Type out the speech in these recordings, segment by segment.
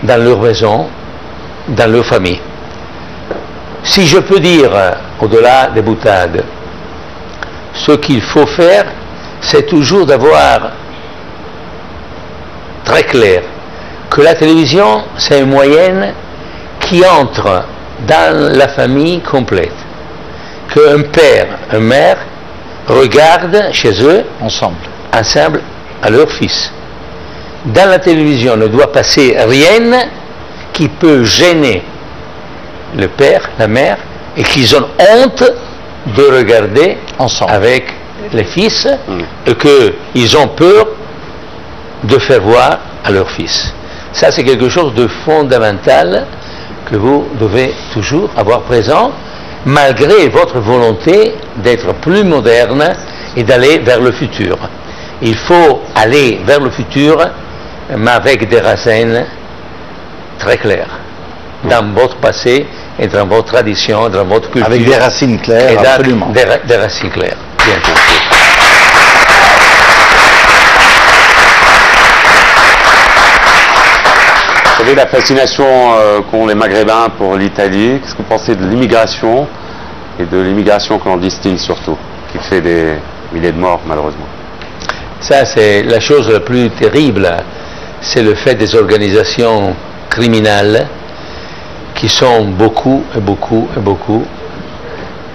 dans leur maison, dans leur famille. Si je peux dire, au-delà des boutades, ce qu'il faut faire, c'est toujours d'avoir très clair que la télévision, c'est une moyenne qui entre dans la famille complète. Qu'un père, une mère regardent chez eux, ensemble, à leur fils. Dans la télévision ne doit passer rien qui peut gêner le père, la mère, et qu'ils ont honte de regarder ensemble avec les fils, et qu'ils ont peur de faire voir à leur fils. Ça, c'est quelque chose de fondamental que vous devez toujours avoir présent, malgré votre volonté d'être plus moderne et d'aller vers le futur. Il faut aller vers le futur, mais avec des racines très claires, dans votre passé et dans votre tradition, dans votre culture. Avec des racines claires, absolument. Des racines claires, bien sûr. Vous savez la fascination qu'ont les Maghrébins pour l'Italie. Qu'est-ce que vous pensez de l'immigration et de l'immigration clandestine surtout, qui fait des milliers de morts malheureusement? Ça, c'est la chose la plus terrible, c'est le fait des organisations criminelles qui sont beaucoup et beaucoup et beaucoup.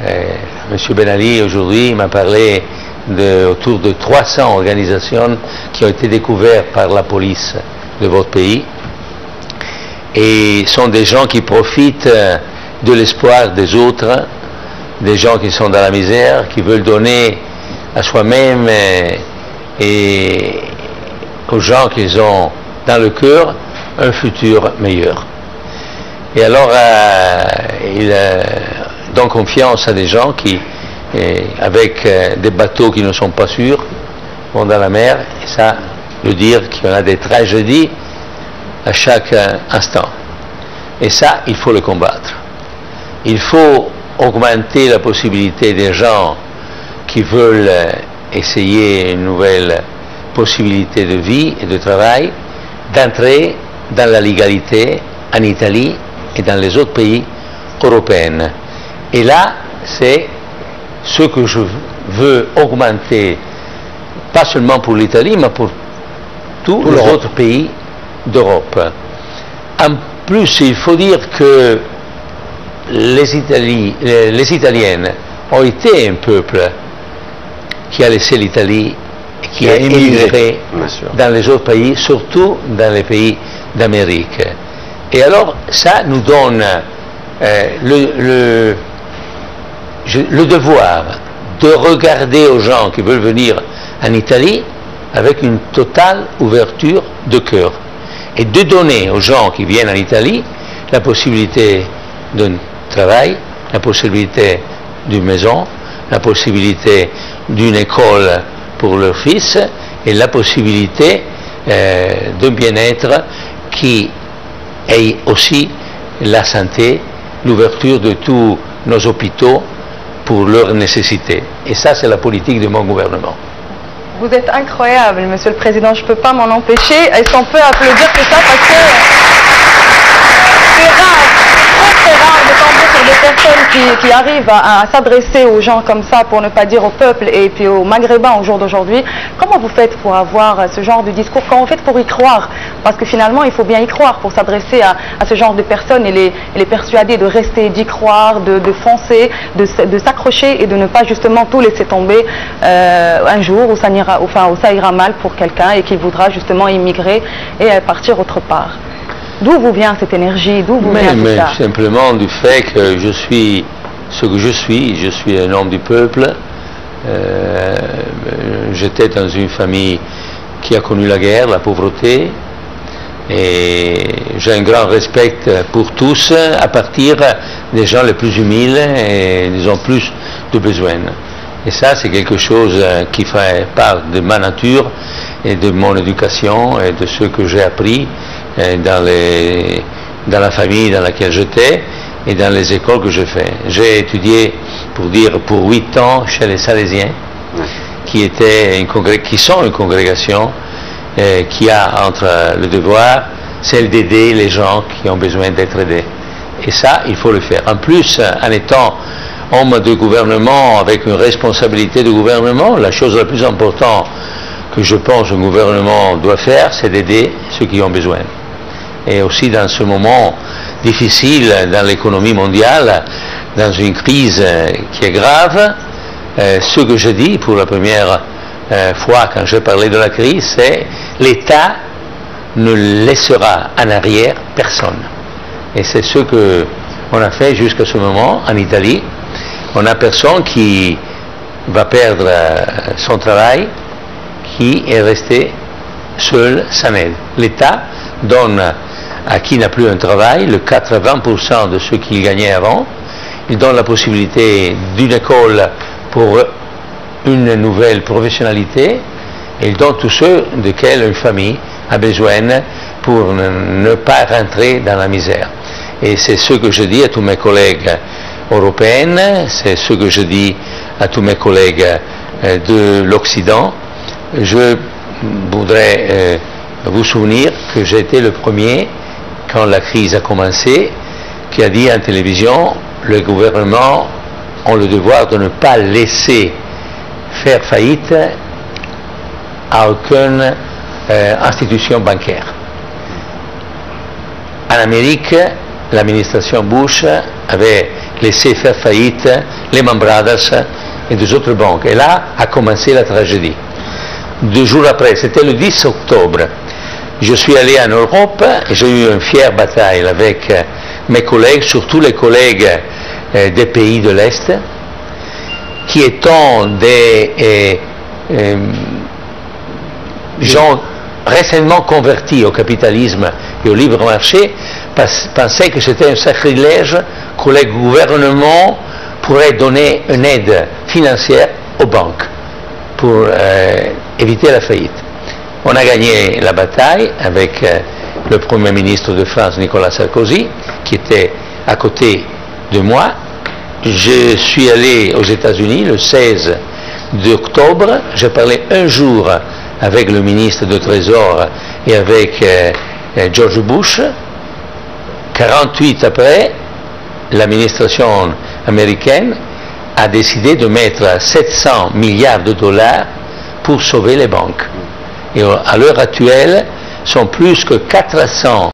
M. Ben Ali aujourd'hui m'a parlé autour de 300 organisations qui ont été découvertes par la police de votre pays, et sont des gens qui profitent de l'espoir des autres, des gens qui sont dans la misère, qui veulent donner à soi-même et aux gens qu'ils ont dans le cœur un futur meilleur. Et alors il donne confiance à des gens qui, avec des bateaux qui ne sont pas sûrs, vont dans la mer, et ça veut dire qu'il y en a des tragédies à chaque instant. Et ça, il faut le combattre. Il faut augmenter la possibilité des gens qui veulent essayer une nouvelle possibilité de vie et de travail, d'entrer dans la légalité en Italie et dans les autres pays européens. Et là, c'est ce que je veux augmenter, pas seulement pour l'Italie, mais pour tous les autres pays d'Europe. En plus, il faut dire que les Italiennes ont été un peuple qui a laissé l'Italie et qui a émigré dans les autres pays, surtout dans les pays d'Amérique. Et alors, ça nous donne le devoir de regarder aux gens qui veulent venir en Italie avec une totale ouverture de cœur, et de donner aux gens qui viennent en Italie la possibilité d'un travail, la possibilité d'une maison, la possibilité d'une école pour leur fils, et la possibilité d'un bien-être qui ait aussi la santé, l'ouverture de tous nos hôpitaux pour leurs nécessités. Et ça, c'est la politique de mon gouvernement. Vous êtes incroyable, Monsieur le Président, je ne peux pas m'en empêcher. Est-ce qu'on peut applaudir tout ça, parce que c'est rare, très rare de tomber sur des personnes qui arrivent à s'adresser aux gens comme ça, pour ne pas dire au peuple et puis aux Maghrébins au jour d'aujourd'hui. Comment vous faites pour avoir ce genre de discours? Comment vous faites pour y croire? Parce que finalement, il faut bien y croire pour s'adresser à ce genre de personnes et les persuader de rester, d'y croire, de foncer, de s'accrocher et de ne pas justement tout laisser tomber un jour où ça ira mal pour quelqu'un et qui voudra justement immigrer et partir autre part. D'où vous vient cette énergie? D'où vous vient tout ça? Simplement du fait que je suis ce que je suis un homme du peuple. J'étais dans une famille qui a connu la guerre, la pauvreté, et j'ai un grand respect pour tous, à partir des gens les plus humiles et ils ont plus de besoins. Et ça, c'est quelque chose qui fait part de ma nature et de mon éducation et de ce que j'ai appris dans la famille dans laquelle j'étais et dans les écoles que j'ai fait. J'ai étudié, pour 8 ans chez les Salésiens, qui sont une congrégation qui a entre le devoir, celle d'aider les gens qui ont besoin d'être aidés. Et ça, il faut le faire. En plus, en étant homme de gouvernement avec une responsabilité de gouvernement, la chose la plus importante que je pense un gouvernement doit faire, c'est d'aider ceux qui ont besoin. Et aussi dans ce moment difficile dans l'économie mondiale, dans une crise qui est grave, ce que je dis pour la première fois quand je parlais de la crise, c'est l'État ne laissera en arrière personne. Et c'est ce qu'on a fait jusqu'à ce moment en Italie. On n'a personne qui va perdre son travail, qui est resté seul sans aide. L'État donne à qui n'a plus un travail le 80% de ce qu'il gagnait avant. Il donne la possibilité d'une école pour une nouvelle professionnalité et il donne tous ceux desquels une famille a besoin pour ne pas rentrer dans la misère. Et c'est ce que je dis à tous mes collègues européens, c'est ce que je dis à tous mes collègues de l'Occident. Je voudrais vous souvenir que j'ai été le premier, quand la crise a commencé, qui a dit en télévision, le gouvernement a le devoir de ne pas laisser faire faillite à aucune institution bancaire. En Amérique, l'administration Bush avait laissé faire faillite Lehman Brothers et des autres banques. Et là a commencé la tragédie. 2 jours après, c'était le 10 octobre, je suis allé en Europe et j'ai eu une fière bataille avec mes collègues, surtout les collègues des pays de l'Est, qui étant des gens récemment convertis au capitalisme et au libre marché, pensaient que c'était un sacrilège que les gouvernements pourraient donner une aide financière aux banques pour éviter la faillite. On a gagné la bataille avec le Premier ministre de France, Nicolas Sarkozy, qui était à côté de moi. Je suis allé aux États-Unis le 16 octobre. J'ai parlé un jour avec le ministre du Trésor et avec George Bush. 48 après, l'administration américaine a décidé de mettre 700 milliards de dollars pour sauver les banques. Et à l'heure actuelle, sont plus que 400